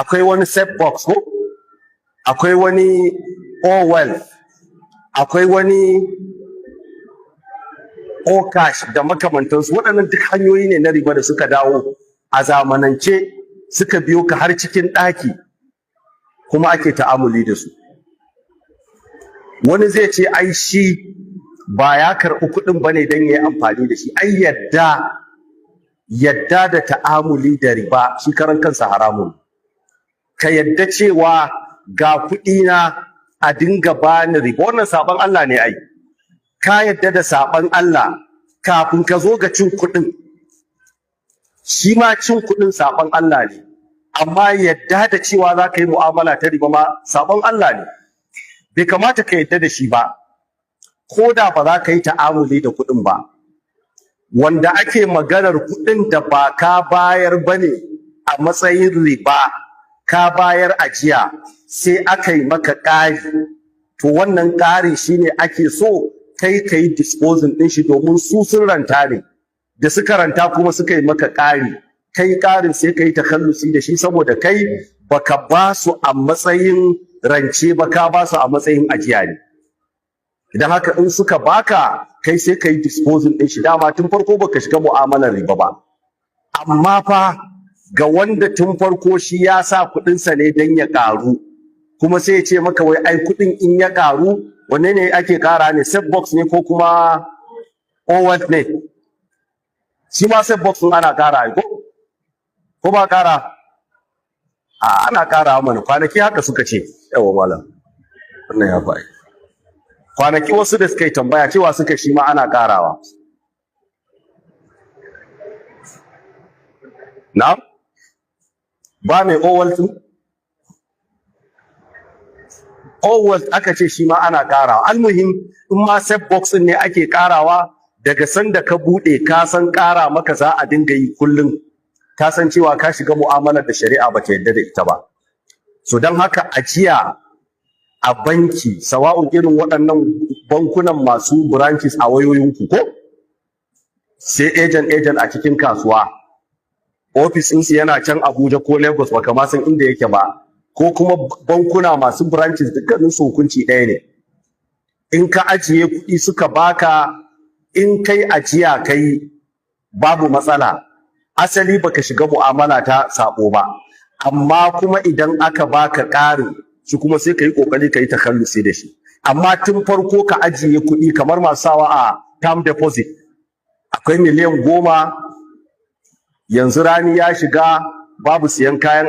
akwai wani set box ko akwai wani all wealth, akwai wani all cash da makamantansu. Waɗannan duk hanyoyi ne na riba da suka dawo a zamanance, suka biyo ka har cikin ɗaki kuma ake ta'amuli da su. Wani zai ce ai shi ba ya karɓi kuɗin ba ne don ya yi amfani da shi, ai yadda da ta'amuli da riba shi karan kansa haramun. Ka yadda cewa ga kuɗina a dinga bani riba, wannan saɓon Allah ne ai. Ka yadda da saɓon Allah kafin ka zo ga cin kuɗin, shi ma cin kuɗin saɓon Allah ne, amma yadda da cewa za ka yi mu'amala ta riba ma saɓon Allah ne. Bai kamata ka yadda da shi ba, ko da ba za ka yi ta'amuli da kuɗin ba. Wanda ake maganar kuɗin da ba ka bayar ba ne a matsayin riba, ka bayar ajiya sai aka yi maka ƙari, to wannan ƙari shine ake so kai ka yi disposing ɗin shi, domin su sun ranta ne, da suka ranta kuma suka yi maka ƙari, kai ƙarin sai ka yi takallusi da shi, saboda kai baka ba su a matsayin rance ba, ka ba su a matsayin ajiya ne. Idan haka in suka baka, kai sai ka yi disposing ɗin shi, dama tun farko baka shiga mu'amalar riba ba. Amma fa ga wanda tun farko shi ya sa kuɗinsa ne don ya ƙaru, kuma sai ya ce maka wai ai kuɗin in ya ƙaru, wanne ne ake ƙara ne, set box ne ko kuma all ne? Shi ma set box ɗin ana ƙara ko ba ƙara? Ana ƙara mana, kwanaki haka suka ce. Yawa malam, wannan ya fa'i. Kwanaki wasu da suka yi tambaya cewa suka shi ma ana ƙarawa. Na? Ba mai all tun? All aka ce shi ma ana ƙarawa. Almuhim, in ma set box ne ake ƙarawa, daga sanda ka buɗe ka san ƙara maka za a dinga yi kullum, ka san cewa ka shiga mu'amalar da shari'a ba ta yadda da ita ba. So don haka ajiya a banki, sawa'un irin waɗannan bankunan masu branches a wayoyinku ko sai agent a cikin kasuwa, ofis ɗinsu yana can Abuja ko Lagos baka ma san inda yake ba, ko kuma bankuna masu branches dukkanin su hukunci ɗaya ne. In ka ajiye kuɗi suka baka, in kai ajiya kai babu matsala, asali baka shiga mu'amala ta sabo ba. Amma kuma idan aka baka ƙarin shi kuma sai ka yi ƙoƙari ka yi takallusi da shi. Amma tun farko ka ajiye kuɗi kamar masu sawa a term deposit, akwai miliyan 10, yanzu rani ya shiga babu siyan kayan